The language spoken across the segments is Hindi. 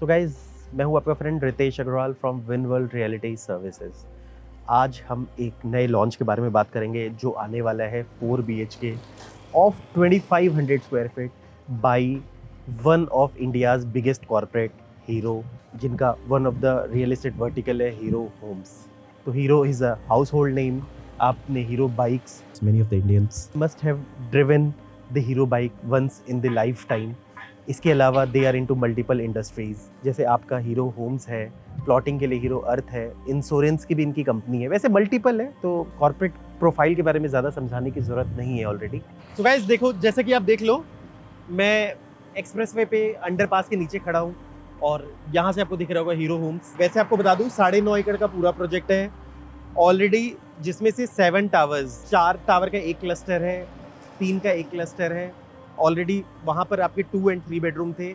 सो गाइज, मैं हूँ आपका friend Ritesh Agarwal from Win World Realty Services. आज हम एक नए लॉन्च के बारे में बात करेंगे जो आने वाला है 4 BHK of 2500 square feet by one of India's biggest corporate Hero, जिनका one of the real estate vertical है हीरो होम्स। तो Hero is a household name. आपने Hero bikes, many of the Indians must have driven the Hero bike once in the lifetime. इसके अलावा they are into multiple industries, जैसे आपका हीरो होम्स है, प्लॉटिंग के लिए हीरो अर्थ है, इंश्योरेंस की भी इनकी कंपनी है। वैसे मल्टीपल है तो कॉर्पोरेट प्रोफाइल के बारे में ज़्यादा समझाने की ज़रूरत नहीं है ऑलरेडी। तो गाइस देखो, जैसे कि आप देख लो, मैं एक्सप्रेसवे पे अंडरपास के नीचे खड़ा हूँ और यहाँ से आपको दिख रहा होगा हीरो होम्स। वैसे आपको बता दूँ 9.5 एकड़ का पूरा प्रोजेक्ट है ऑलरेडी, जिसमें से 7 टावर्स, 4 टावर का एक क्लस्टर है, 3 का एक क्लस्टर है। ऑलरेडी वहाँ पर आपके 2 एंड 3 बेडरूम थे।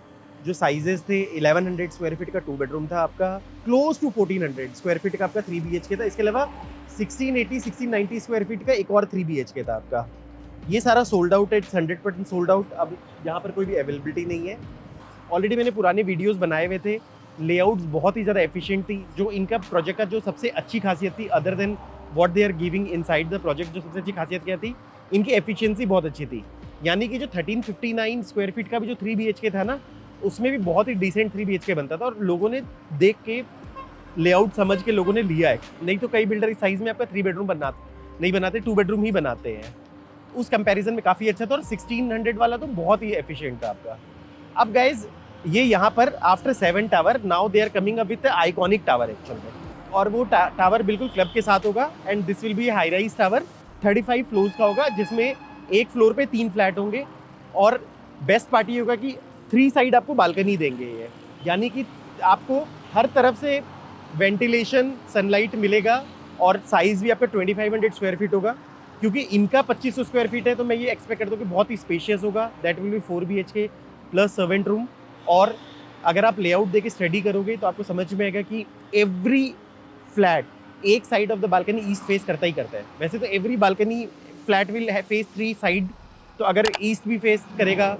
जो साइजेस थे 1100 स्क्वायर फीट का 2 बेडरूम था आपका, क्लोज टू 1400 स्क्वायर फीट का आपका 3 BHK था। इसके अलावा 1680 1690 स्क्वायर फीट का एक और 3 BHK था आपका। ये सारा सोल्ड आउट है, 100% सोल्ड आउट। अब यहाँ पर कोई भी अवेलेबिलिटी नहीं है। ऑलरेडी मैंने पुराने वीडियोस बनाए हुए थे, लेआउट्स बहुत ही ज़्यादा एफिशिएंट थी। जो इनका प्रोजेक्ट का जो सबसे अच्छी खासियत थी, other than what they are giving inside the project, जो सबसे अच्छी खासियत क्या थी, इनकी एफिशिएंसी बहुत अच्छी थी। यानी कि जो 1359 स्क्वायर फीट का भी जो 3 BHK था ना, उसमें भी बहुत ही डिसेंट 3 BHK बनता था और लोगों ने देख के, लेआउट समझ के लोगों ने लिया है। नहीं तो कई बिल्डर इस साइज़ में आपका 3 बेडरूम नहीं बनाते, 2 बेडरूम ही बनाते हैं। उस कंपैरिजन में काफ़ी अच्छा था और 1600 वाला तो बहुत ही एफिशिएंट था आपका। अब गाइज, ये यहाँ पर after 7 tower now they are coming up with iconic tower actual में, और वो टावर बिल्कुल क्लब के साथ होगा and this will be high rise tower 35 floors का होगा, जिसमें एक फ्लोर पे 3 फ्लैट होंगे। और बेस्ट पार्ट ये होगा कि 3 साइड आपको बालकनी देंगे ये, यानी कि आपको हर तरफ से वेंटिलेशन, सनलाइट मिलेगा और साइज़ भी आपका 2500 स्क्वायर फीट होगा। क्योंकि इनका 2500 स्क्वायर फीट है तो मैं ये एक्सपेक्ट करता हूँ कि बहुत ही स्पेशियस होगा। That will be 4 BHK plus servant room. और अगर आप लेआउट देके स्टडी करोगे तो आपको समझ में आएगा कि एवरी फ्लैट एक side of the balcony east face करता ही करता है। वैसे तो every balcony flat will face 3 side, तो अगर ईस्ट भी फेस करेगा,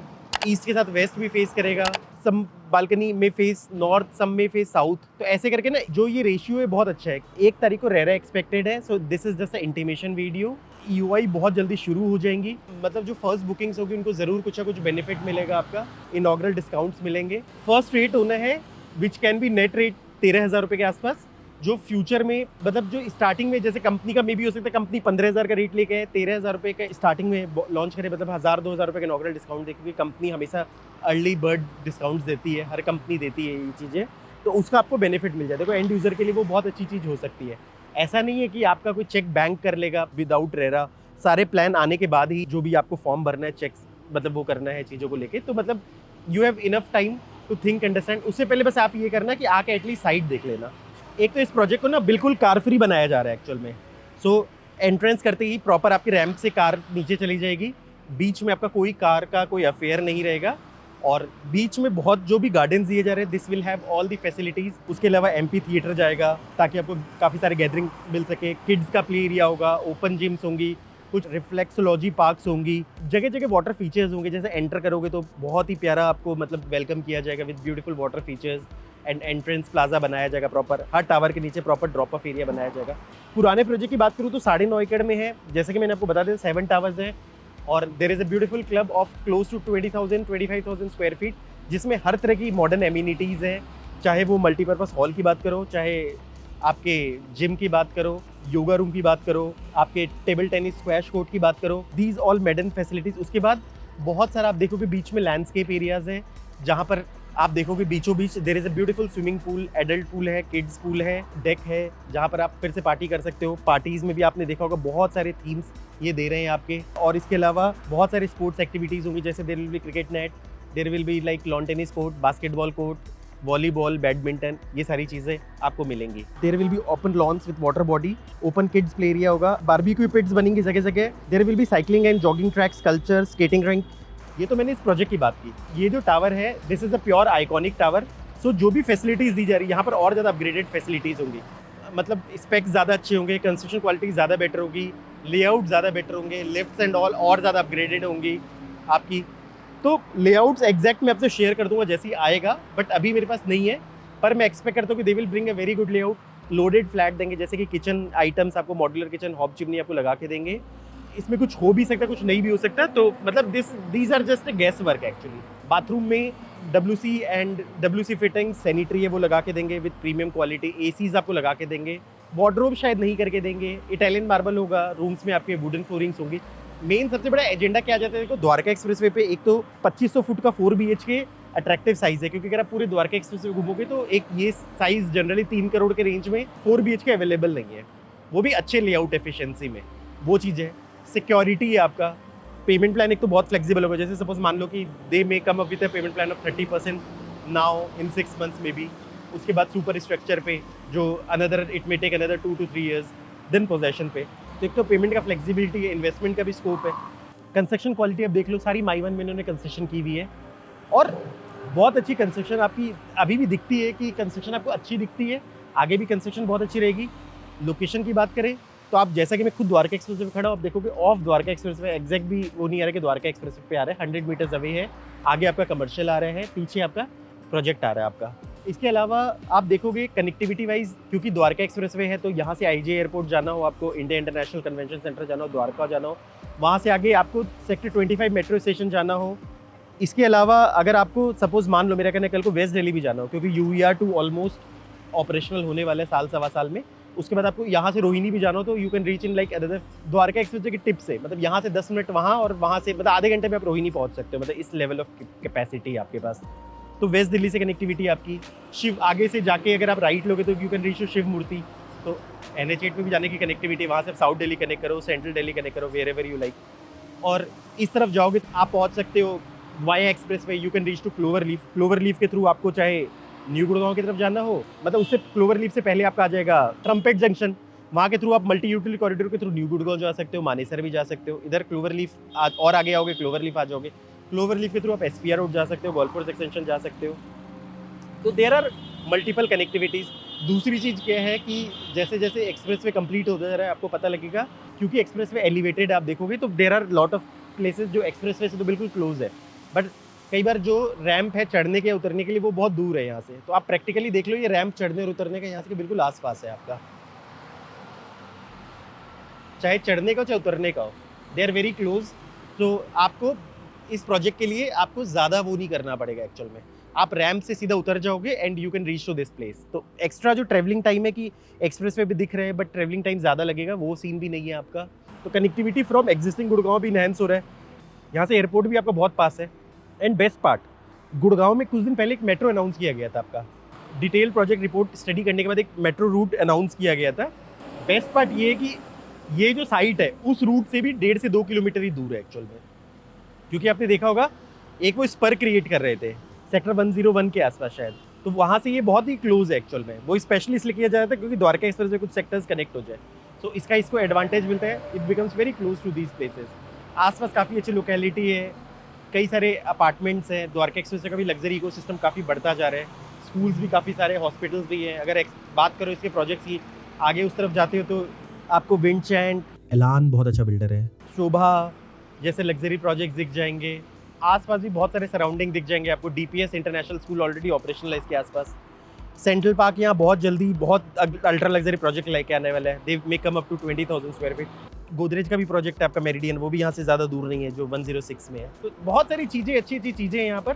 ईस्ट के साथ वेस्ट भी फेस करेगा, सम बालकनी में फेस नॉर्थ, सम में फेस साउथ, तो ऐसे करके ना जो ये रेशियो है बहुत अच्छा है। 1 तारीख को रेरा एक्सपेक्टेड है। So this is just a intimation video. EOI बहुत जल्दी शुरू हो जाएंगी, मतलब जो फर्स्ट बुकिंग्स होगी उनको जरूर कुछ ना कुछ बेनिफिट मिलेगा। आपका इनॉग्रल डिस्काउंट्स मिलेंगे। फर्स्ट रेट होना है which can be net rate 13,000 रुपये के आसपास, जो फ्यूचर में, मतलब जो स्टार्टिंग में जैसे कंपनी का मे भी हो सकता है कंपनी 15,000 का रेट लेके आए, 13,000 रुपये का स्टार्टिंग में लॉन्च करे, मतलब 1,000-2,000 रुपये का इनॉग्रल डिस्काउंट दे, क्योंकि कंपनी हमेशा अर्ली बर्ड डिस्काउंट्स देती है, हर कंपनी देती है ये चीज़ें, तो उसका आपको बेनिफिट मिल जाए। देखो एंड यूज़र के लिए वो बहुत अच्छी चीज़ हो सकती है। ऐसा नहीं है कि आपका कोई चेक बैंक कर लेगा विदाउट रेरा। सारे प्लान आने के बाद ही जो भी आपको फॉर्म भरना है, चेक्स मतलब वो करना है चीज़ों को लेके, तो मतलब you have enough time to think, understand. उससे पहले बस आप ये करना कि आके एटलीस्ट साइट देख लेना। एक तो इस प्रोजेक्ट को ना बिल्कुल कार फ्री बनाया जा रहा है एक्चुअल में। सो एंट्रेंस करते ही प्रॉपर आपकी रैंप से कार नीचे चली जाएगी। बीच में आपका कोई कार का कोई अफेयर नहीं रहेगा और बीच में बहुत जो भी गार्डन दिए जा रहे हैं, this will have all the facilities. उसके अलावा MP थिएटर जाएगा ताकि आपको काफ़ी सारे गैदरिंग मिल सके। किड्स का प्ले एरिया होगा, ओपन जिम्स होंगी, कुछ रिफ्लेक्सोलॉजी पार्क्स होंगी, जगह जगह वाटर फीचर्स होंगे। जैसे एंटर करोगे तो बहुत ही प्यारा आपको मतलब वेलकम किया जाएगा with beautiful water features and entrance plaza बनाया जाएगा प्रॉपर। हर टावर के नीचे प्रॉपर ड्रॉप ऑफ एरिया बनाया जाएगा। पुराने प्रोजेक्ट की बात करूँ तो 9.5 एकड़ में है, जैसे कि मैंने आपको बता दिया 7 टावर्स हैं और there is a beautiful club of close to 25,000 square feet, जिसमें हर तरह की मॉडर्न एमिनिटीज़ हैं। चाहे वो मल्टीपर्पज़ हॉल की बात करो, चाहे आपके जिम की बात करो, योगा रूम की बात करो, आपके टेबल टेनिस स्क्वैश कोर्ट की बात करो, दीज ऑल मॉडर्न फैसिलिटीज़। उसके बाद बहुत सारा आप देखोगे बीच में लैंडस्केप एरियाज़ हैं, जहाँ पर आप देखोगे बीचों बीच there is a beautiful swimming pool, adult pool है, किड्स पूल है, डेक है, जहाँ पर आप फिर से पार्टी कर सकते हो। पार्टीज़ में भी आपने देखा होगा बहुत सारे थीम्स ये दे रहे हैं आपके। और इसके अलावा बहुत सारे स्पोर्ट्स एक्टिविटीज़ होंगी, जैसे there will be cricket net, there will be like lawn tennis court, basketball court, volleyball, badminton, ये सारी चीज़ें आपको मिलेंगी। There will be open lawns with water body, open kids play area होगा, बारबेक्यू पिट्स बनेंगी जगह जगह। There will be cycling and jogging tracks, culture, skating rink. ये तो मैंने इस प्रोजेक्ट की बात की। ये जो टावर है, this is a pure iconic tower. So जो भी फैसिलिटीज़ दी जा रही है यहाँ पर और ज़्यादा अपग्रेडेड फैसिलिटीज़ होंगी, मतलब स्पेक्स ज़्यादा अच्छे होंगे, कंस्ट्रक्शन क्वालिटी ज़्यादा बेटर होगी, लेआउट ज़्यादा बेटर होंगे, लिफ्ट्स एंड ऑल और ज़्यादा अपग्रेडेड होंगी आपकी। तो लेआउट्स एग्जैक्ट मैं आपसे शेयर कर दूंगा जैसे ही आएगा, बट अभी मेरे पास नहीं है, पर मैं एक्सपेक्ट करता हूँ कि they will bring a very good layout. Loaded flat देंगे, जैसे कि किचन आइटम्स आपको मॉड्यूलर किचन हॉब चिमनी आपको लगा के देंगे। इसमें कुछ हो भी सकता है, कुछ नहीं भी हो सकता, तो मतलब these are just guess work actually. Bathroom में WC and WC fitting sanitary है वो लगा के देंगे विद प्रीमियम क्वालिटी। एसीज आपको लगा के देंगे। वार्डरोब शायद नहीं करके देंगे। इटालियन मार्बल होगा, रूम्स में आपके वुडन फ्लोरिंग्स होंगी। मेन सबसे बड़ा एजेंडा क्या आ जाता है, देखो द्वारका एक्सप्रेसवे पे एक तो 2500 फुट का 4 BHK अट्रैक्टिव साइज है, क्योंकि अगर आप पूरे द्वारका एक्सप्रेसवे घूमोगे तो एक ये साइज जनरली 3 करोड़ के रेंज में 4 BHK अवेलेबल नहीं है, वो भी अच्छे लेआउट एफिशिएंसी में। वो चीज़ है। सिक्योरिटी है आपका। पेमेंट प्लान एक तो बहुत फ्लेक्सिबल होगा, जैसे सपोज मान लो कि they may come up with a payment plan of 30% now in 6 months में भी। उसके बाद सुपर स्ट्रक्चर पे जो another it may take another 2 to 3 years, then possession पे। तो एक तो पेमेंट का फ्लेक्सिबिलिटी है, इन्वेस्टमेंट का भी स्कोप है। कंस्ट्रक्शन क्वालिटी अब देख लो, सारी माई-वन में इन्होंने कंस्ट्रक्शन की हुई है और बहुत अच्छी कंस्ट्रक्शन आपकी अभी भी दिखती है कि कंस्ट्रक्शन आपको अच्छी दिखती है। आगे भी कंस्ट्रक्शन बहुत अच्छी रहेगी। लोकेशन की बात करें तो आप जैसा कि मैं खुद द्वारका एक्सप्रेस पे खड़ा हूँ, आप देखोगे ऑफ द्वारका एक्सप्रेस पे एग्जैक्ट भी वो नहीं आ रहा कि द्वारका एक्सप्रेस पे आ रहा है, 100 मीटर्स अवे है। आगे आपका कमर्शियल आ रहा है, पीछे आपका प्रोजेक्ट आ रहा है आपका। इसके अलावा आप देखोगे कनेक्टिविटी वाइज, क्योंकि द्वारका एक्सप्रेसवे है तो यहाँ से IJ एयरपोर्ट जाना हो, आपको इंडिया इंटरनेशनल कन्वेंशन सेंटर जाना हो, द्वारका जाना हो, वहाँ से आगे आपको सेक्टर 25 मेट्रो स्टेशन जाना हो। इसके अलावा अगर आपको सपोज मान लो मेरा कहना है कल को वेस्ट दिल्ली भी जाना हो, क्योंकि UER2 ऑलमोस्ट ऑपरेशनल होने वाला है साल सवा साल में। उसके बाद आपको यहाँ से रोहिणी भी जाना हो तो you can reach in like other Dwarka express की टिप से, मतलब यहाँ से 10 मिनट वहाँ और वहाँ से मतलब आधे घंटे में आप रोहिणी पहुँच सकते हो, मतलब इस लेवल ऑफ कैपेसिटी आपके पास। तो वेस्ट दिल्ली से कनेक्टिविटी आपकी। शिव आगे से जाके अगर आप राइट लोगे तो you can reach to Shiv Murti, तो NH8 में भी जाने की कनेक्टिविटी, वहाँ से साउथ दिल्ली कनेक्ट करो, सेंट्रल दिल्ली कनेक्ट करो, वेर एवर यू लाइक। और इस तरफ जाओगे तो आप पहुँच सकते हो via expressway, you can reach to Clover Leaf. Clover Leaf के थ्रू आपको चाहे न्यू गुड़गांव की तरफ जाना हो, मतलब उससे क्लोवर लीफ से पहले आपका आ जाएगा ट्रम्पेट जंक्शन, वहाँ के थ्रू आप मल्टी यूटिलिटी कॉरिडोर के थ्रू न्यू गुड़गांव जा सकते हो, मानेसर भी जा सकते हो। इधर क्लोवर लीफ और आगे आओगे क्लोवर लीफ आ जाओगे। क्लोवर लीफ के थ्रू आप SPR रोड जा सकते हो, गोल्फ कोर्स एक्सटेंशन जा सकते हो। तो देयर आर मल्टीपल कनेक्टिविटीज़। दूसरी चीज़ क्या है कि जैसे जैसे एक्सप्रेसवे कंप्लीट होता जा रहा है आपको पता लगेगा, क्योंकि एक्सप्रेसवे एलिवेटेड आप देखोगे तो there are lot of places जो एक्सप्रेसवे से तो बिल्कुल क्लोज है, बट कई बार जो रैंप है चढ़ने के उतरने के लिए वो बहुत दूर है यहाँ से। तो आप प्रैक्टिकली देख लो, ये रैंप चढ़ने और उतरने का यहाँ से बिल्कुल आसपास है आपका, चाहे चढ़ने का हो चाहे उतरने का हो, दे आर वेरी क्लोज। तो आपको इस प्रोजेक्ट के लिए आपको ज़्यादा वो नहीं करना पड़ेगा एक्चुअल में, आप रैंप से सीधा उतर जाओगे and you can reach to this place. तो एक्स्ट्रा जो ट्रैवलिंग टाइम है कि एक्सप्रेसवे भी दिख रहे हैं बट ट्रैवलिंग टाइम ज़्यादा लगेगा, वो सीन भी नहीं है आपका। तो कनेक्टिविटी फ्रॉम एग्जिस्टिंग गुड़गांव भी इनहेंस हो रहा है, यहाँ से एयरपोर्ट भी आपका बहुत पास है। एंड बेस्ट पार्ट, गुड़गांव में कुछ दिन पहले एक मेट्रो अनाउंस किया गया था आपका, डिटेल प्रोजेक्ट रिपोर्ट स्टडी करने के बाद एक मेट्रो रूट अनाउंस किया गया था। बेस्ट पार्ट ये है कि ये जो साइट है उस रूट से भी 1.5 से 2 किलोमीटर ही दूर है एक्चुअल में, क्योंकि आपने देखा होगा एक वो स्पर क्रिएट कर रहे थे सेक्टर 101 के आसपास शायद, तो वहाँ से ये बहुत ही क्लोज है एक्चुअल में। वो स्पेशली इसलिए किया जा रहा था क्योंकि द्वारका एक्सप्रेस में कुछ सेक्टर्स कनेक्ट हो जाए, तो इसका इसको एडवांटेज मिलता है, it becomes very close to these places. आसपास काफ़ी अच्छी लोकेलिटी है, कई सारे अपार्टमेंट्स हैं, द्वारका एक्सप्रेस का भी लग्जरी इकोसिस्टम काफ़ी बढ़ता जा रहा है, स्कूल्स भी काफ़ी सारे, हॉस्पिटल्स भी हैं। अगर बात करो इसके प्रोजेक्ट्स की, आगे उस तरफ जाते हो तो आपको विंडचैंड, एलान बहुत अच्छा बिल्डर है, शोभा जैसे लग्जरी प्रोजेक्ट्स दिख जाएंगे। आसपास भी बहुत सारे सराउंडिंग दिख जाएंगे आपको। DPS international school already operational है इसके आसपास। सेंट्रल पार्क यहाँ बहुत जल्दी बहुत अल्ट्रा लग्जरी प्रोजेक्ट लेके आने वाला है, they may come up to 20,000 square feet. Godrej का भी प्रोजेक्ट है आपका मेरिडियन, वो भी यहाँ से ज़्यादा दूर नहीं है, जो 106 में है। तो बहुत सारी चीज़ें अच्छी अच्छी चीज़ें हैं यहाँ पर,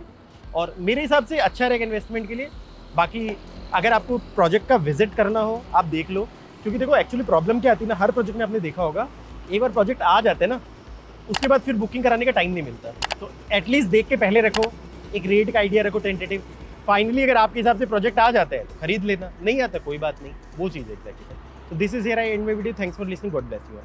और मेरे हिसाब से अच्छा रहेगा इन्वेस्टमेंट के लिए। बाकी अगर आपको प्रोजेक्ट का विजिट करना हो आप देख लो, क्योंकि देखो एक्चुअली प्रॉब्लम क्या आती है ना, हर प्रोजेक्ट में आपने देखा होगा एक बार प्रोजेक्ट आ जाते हैं ना, उसके बाद फिर बुकिंग कराने का टाइम नहीं मिलता। तो एटलीस्ट देख के पहले रखो, एक रेट का आइडिया रखो टेंटेटिव। फाइनली अगर आपके हिसाब से प्रोजेक्ट आ जाता है तो खरीद लेना, नहीं आता कोई बात नहीं, वो चीज़ एग्जैक्टली है। तो this is here I and my video. Thanks for listening, God bless you.